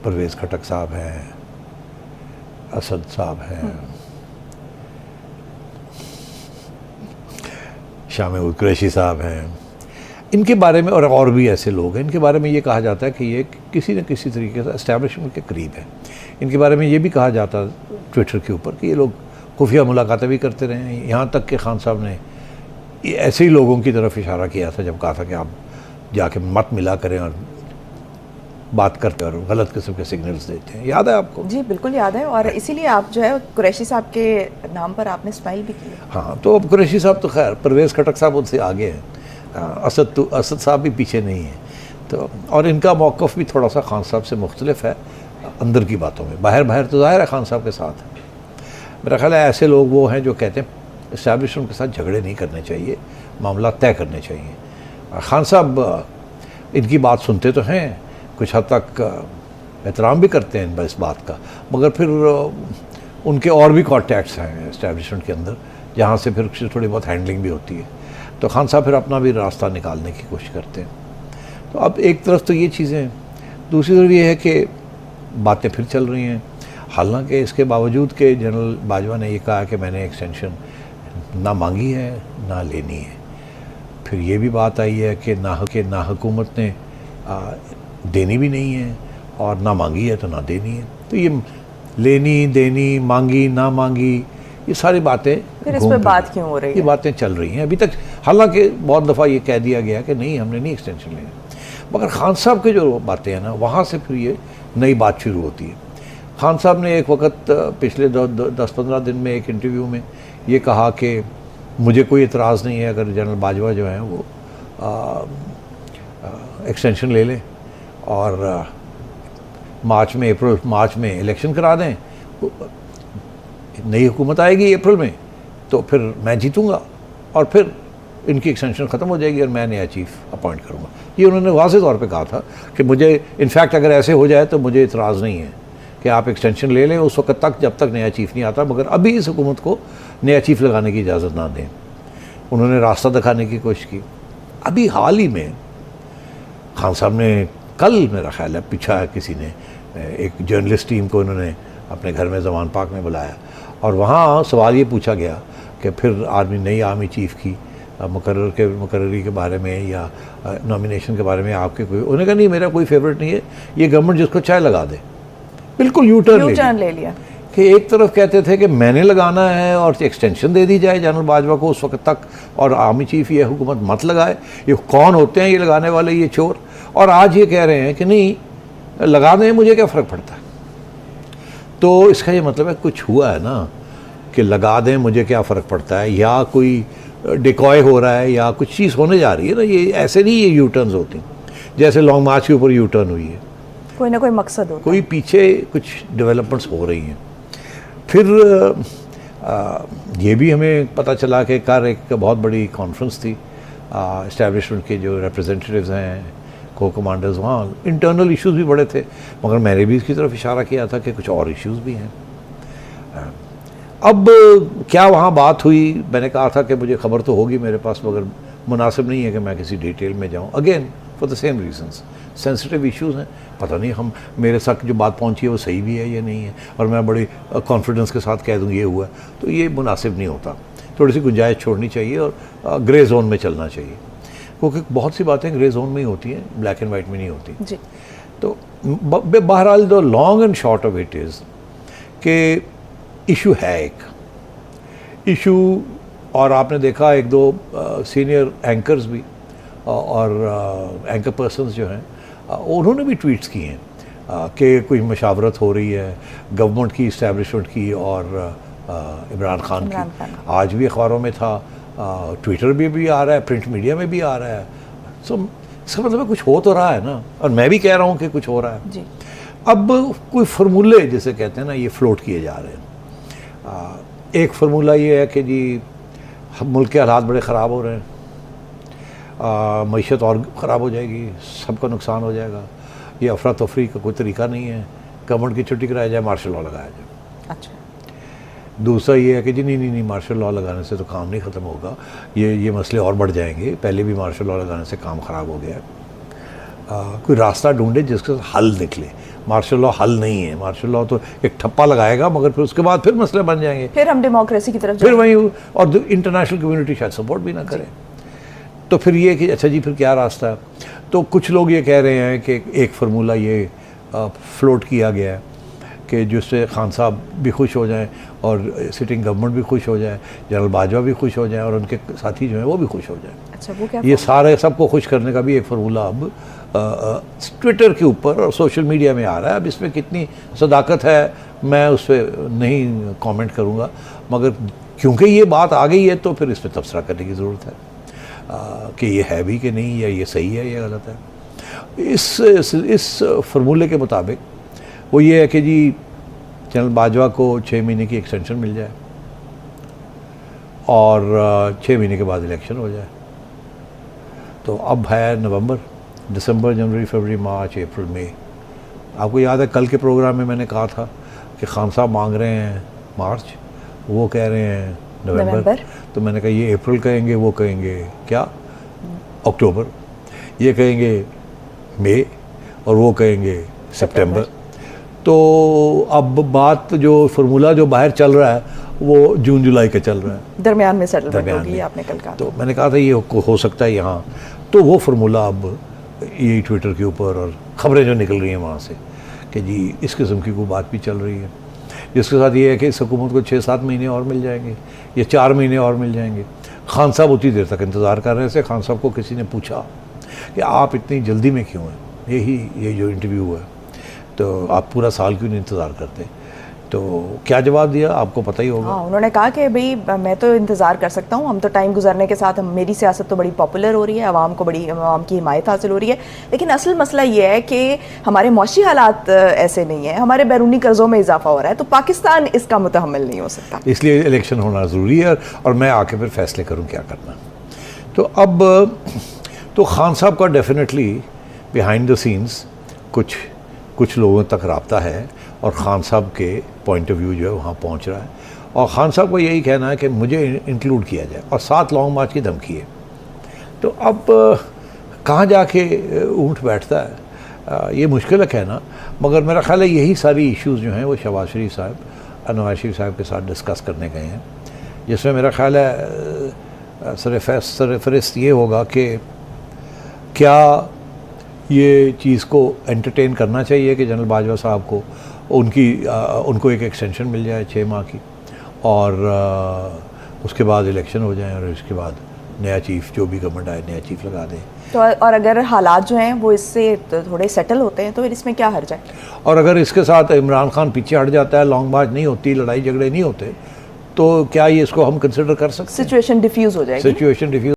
परवेज़ खटक साहब हैं, असद साहब हैं, शामिर कुरैशी साहब हैं। इनके बारे में और भी ऐसे लोग हैं, इनके बारे में ये कहा जाता है कि ये किसी न किसी तरीके से एस्टैब्लिशमेंट के करीब है। इनके बारे में ये भी कहा जाता ट्विटर के ऊपर कि ये लोग खुफिया मुलाकातें भी करते रहे हैं। यहाँ तक कि खान साहब ने ऐसे ही लोगों की तरफ इशारा किया था जब कहा था कि आप जाके मत मिला करें और बात करते और गलत किस्म के सिग्नल्स देते हैं। याद है आपको? जी बिल्कुल याद है। और इसीलिए आप जो है कुरैशी साहब के नाम पर आपने स्माइल भी की। हाँ, तो अब कुरैशी साहब तो खैर, परवेज़ खटक साहब उनसे आगे हैं, असद साहब भी पीछे नहीं है। तो और इनका मौक़िफ़ भी थोड़ा सा खान साहब से मुख्तलिफ है अंदर की बातों में। बाहर तो ज़ाहिर है खान साहब के साथ है। मेरा ख्याल है ऐसे लोग वो हैं जो कहते हैं इस्टेब्लिशमेंट के साथ झगड़े नहीं करने चाहिए, मामला तय करने चाहिए। खान साहब इनकी बात सुनते तो हैं, कुछ हद तक एहतराम भी करते हैं इस बात का, मगर फिर उनके और भी कॉन्टैक्ट्स हैं इस्टेब्लिशमेंट के अंदर जहाँ से फिर थोड़ी बहुत हैंडलिंग भी होती है। तो खान साहब फिर अपना भी रास्ता निकालने की कोशिश करते हैं। तो अब एक तरफ तो ये चीज़ें हैं, दूसरी तरफ ये है कि बातें फिर चल रही हैं। हालांकि इसके बावजूद कि जनरल बाजवा ने ये कहा कि मैंने एक्सटेंशन ना मांगी है ना लेनी है। फिर ये भी बात आई है कि ना हुकूमत ने देनी भी नहीं है और ना मांगी है तो ना देनी है। तो ये लेनी देनी, मांगी ना मांगी, ये सारी बातें फिर इस पर बात क्यों हो रही है? ये बातें चल रही हैं अभी तक। हालांकि बहुत दफ़ा ये कह दिया गया कि नहीं, हमने नहीं एक्सटेंशन लेना, मगर खान साहब के जो बातें हैं ना, वहाँ से फिर ये नई बात शुरू होती है। खान साहब ने एक वक्त पिछले 10-15 दिन में एक इंटरव्यू में ये कहा कि मुझे कोई एतराज़ नहीं है अगर जनरल बाजवा जो हैं वो एक्सटेंशन ले लें और मार्च में इलेक्शन करा दें। नई हुकूमत आएगी अप्रैल में, तो फिर मैं जीतूँगा और फिर इनकी एक्सटेंशन ख़त्म हो जाएगी और मैं नया चीफ अपॉइंट करूँगा। ये उन्होंने वाज़ेह तौर पे कहा था कि मुझे इनफैक्ट अगर ऐसे हो जाए तो मुझे इतराज़ नहीं है कि आप एक्सटेंशन ले लें उस वक्त तक जब तक नया चीफ नहीं आता, मगर अभी इस हुकूमत को नया चीफ लगाने की इजाज़त ना दें। उन्होंने रास्ता दिखाने की कोशिश की। अभी हाल ही में खान साहब ने कल, मेरा ख्याल है पीछा किसी ने, एक जर्नलिस्ट टीम को उन्होंने अपने घर में ज़मान पार्क में बुलाया और वहाँ सवाल ये पूछा गया कि फिर नई आर्मी चीफ़ की मुकर्ररी के बारे में या नॉमिनेशन के बारे में आपके कोई, उन्होंने कहा नहीं, मेरा कोई फेवरेट नहीं है, ये गवर्नमेंट जिसको चाहे लगा दे। बिल्कुल यू टर्न ले लिया कि एक तरफ कहते थे कि मैंने लगाना है और एक्सटेंशन दे दी जाए जनरल बाजवा को उस वक्त तक, और आर्मी चीफ ये हुकूमत मत लगाए, ये कौन होते हैं ये लगाने वाले, ये चोर। और आज ये कह रहे हैं कि नहीं लगा दें, मुझे क्या फ़र्क पड़ता है। तो इसका ये मतलब है कुछ हुआ है ना कि लगा दें मुझे क्या फ़र्क पड़ता है, या कोई डिकॉय हो रहा है या कुछ चीज़ होने जा रही है ना। ये ऐसे नहीं ये यू टर्न्स होती, जैसे लॉन्ग मार्च के ऊपर यू टर्न हुई है, कोई ना कोई मकसद होता है, कोई पीछे कुछ डेवलपमेंट्स हो रही हैं। फिर ये भी हमें पता चला कि कल एक बहुत बड़ी कॉन्फ्रेंस थी इस्टेब्लिशमेंट के जो रिप्रेजेंटेटिव्स हैं, को कमांडर्स, वहाँ इंटरनल इश्यूज भी बड़े थे, मगर मैंने भी इसकी तरफ इशारा किया था कि कुछ और इश्यूज भी हैं। अब क्या वहाँ बात हुई, मैंने कहा था कि मुझे खबर तो होगी मेरे पास, मगर मुनासिब नहीं है कि मैं किसी डिटेल में जाऊँ, again for the same reasons, sensitive issues हैं। पता नहीं हम मेरे साथ जो बात पहुंची है वो सही भी है या नहीं है, और मैं बड़ी कॉन्फिडेंस के साथ कह दूँ ये हुआ, तो ये मुनासिब नहीं होता। थोड़ी सी गुंजाइश छोड़नी चाहिए और ग्रे जोन में चलना चाहिए, क्योंकि बहुत सी बातें ग्रे जोन में ही होती हैं, ब्लैक एंड वाइट में नहीं होती जी। तो बहरहाल the long and short of it is कि इशू है एक इशू, और आपने देखा एक दो सीनियर एंकर्स भी और एंकर पर्सन्स जो हैं उन्होंने भी ट्वीट्स किए हैं कि कोई मशावरत हो रही है गवर्नमेंट की, इस्टेब्लिशमेंट की और इमरान खान की। आज भी अखबारों में था, ट्विटर भी आ रहा है, प्रिंट मीडिया में भी आ रहा है। सो इसका मतलब कुछ हो तो रहा है ना, और मैं भी कह रहा हूँ कि कुछ हो रहा है जी। अब कोई फार्मूले जिसे कहते हैं ना, ये फ्लोट किए जा रहे हैं। एक फार्मूला ये है कि जी मुल्क के हालात बड़े ख़राब हो रहे हैं, मईशत और ख़राब हो जाएगी, सबका नुकसान हो जाएगा, ये अफरा तफरी का कोई तरीका नहीं है, गवर्नमेंट की छुट्टी कराया जाए, मार्शल लॉ लगाया जाए। अच्छा। दूसरा ये है कि जी नहीं मार्शल लॉ लगाने से तो काम नहीं ख़त्म होगा, ये मसले और बढ़ जाएंगे, पहले भी मार्शल लॉ लगाने से काम ख़राब हो गया कोई रास्ता ढूंढे जिसके हल निकले। मार्शल लॉ हल नहीं है, मार्शल लॉ तो एक ठप्पा लगाएगा, मगर फिर उसके बाद फिर मसले बन जाएंगे, फिर हम डेमोक्रेसी की तरफ फिर वही, और इंटरनेशनल कम्युनिटी शायद सपोर्ट भी ना करे। तो फिर ये कि अच्छा जी फिर क्या रास्ता है। तो कुछ लोग ये कह रहे हैं कि एक फार्मूला ये फ्लोट किया गया है कि जिससे खान साहब भी खुश हो जाएं और सिटिंग गवर्नमेंट भी खुश हो जाए, जनरल बाजवा भी खुश हो जाएं और उनके साथी जो हैं वो भी खुश हो जाएं। अच्छा, वो क्या ये सारे सबको खुश करने का भी एक फार्मूला अब ट्विटर के ऊपर और सोशल मीडिया में आ रहा है। अब इसमें कितनी सदाकत है मैं उस पर नहीं कमेंट करूँगा, मगर क्योंकि ये बात आ गई है तो फिर इस पर तबसरा करने की ज़रूरत है कि ये है भी कि नहीं, या ये सही है या गलत है। इस फार्मूले के मुताबिक वो ये है कि जी जनरल बाजवा को 6 महीने की एक्सटेंशन मिल जाए और 6 महीने के बाद इलेक्शन हो जाए। तो अब है नवंबर, दिसंबर, जनवरी, फरवरी, मार्च, अप्रैल, मई। आपको याद है कल के प्रोग्राम में मैंने कहा था कि खान साहब मांग रहे हैं मार्च, वो कह रहे हैं नवंबर। तो मैंने कहा ये अप्रैल कहेंगे, वो कहेंगे क्या अक्टूबर, ये कहेंगे मई और वो कहेंगे सितंबर। तो अब बात जो फार्मूला जो बाहर चल रहा है वो जून जुलाई का चल रहा है, दरमियान में सेटलमेंट होगी, आपने कल कहा। तो मैंने कहा था ये हो सकता है यहाँ। तो वो फार्मूला अब ये ट्विटर के ऊपर और ख़बरें जो निकल रही हैं वहाँ से कि जी इस किस्म की कोई बात भी चल रही है, जिसके साथ ये है कि इस हुकूमत को 6-7 महीने और मिल जाएंगे या 4 महीने और मिल जाएंगे। खान साहब उतनी देर तक इंतज़ार कर रहे थे। खान साहब को किसी ने पूछा कि आप इतनी जल्दी में क्यों हैं, ये जो इंटरव्यू है, तो आप पूरा साल क्यों नहीं इंतज़ार करते। तो क्या जवाब दिया आपको पता ही होगा। हाँ, उन्होंने कहा कि भाई मैं तो इंतज़ार कर सकता हूँ, हम तो टाइम गुजरने के साथ मेरी सियासत तो बड़ी पॉपुलर हो रही है, आवाम की हिमायत हासिल हो रही है, लेकिन असल मसला ये है कि हमारे मौशी हालात ऐसे नहीं है, हमारे बैरूनी कर्ज़ों में इजाफा हो रहा है, तो पाकिस्तान इसका मुतहम्मिल नहीं हो सकता। इसलिए इलेक्शन होना ज़रूरी है और मैं आके फिर फैसले करूँ क्या करना। तो अब तो खान साहब का डेफिनेटली बिहाइंड द सीन्स कुछ लोगों तक रब्ता है और ख़ान साहब के पॉइंट ऑफ व्यू जो है वहाँ पहुँच रहा है, और ख़ान साहब को यही कहना है कि मुझे इंक्लूड किया जाए, और 7 लॉन्ग मार्च की धमकी है। तो अब कहाँ जाके ऊँट बैठता है ये मुश्किल है कहना, मगर मेरा ख्याल है यही सारी इश्यूज़ जो हैं वो शहबाज शरीफ साहब नवाज शरीफ साहब के साथ डिस्कस करने गए हैं, जिसमें मेरा ख्याल है सरफहरिस्त ये होगा कि क्या ये चीज़ को एंटरटेन करना चाहिए कि जनरल बाजवा साहब को उनको एक एक्सटेंशन मिल जाए 6 माह की, और उसके बाद इलेक्शन हो जाए और उसके बाद नया चीफ, जो भी गवर्नमेंट आए, नया चीफ लगा दें। तो और अगर हालात जो हैं वो इससे थोड़े सेटल होते हैं तो फिर इसमें क्या हर्ज है। और अगर इसके साथ इमरान खान पीछे हट जाता है, लॉन्ग मार्च नहीं होती, लड़ाई झगड़े नहीं होते, तो क्या ये इसको हम कंसिडर कर सकते हैं। सिचुएशन डिफ्यूज़ हो जाएगी। Situation diffuse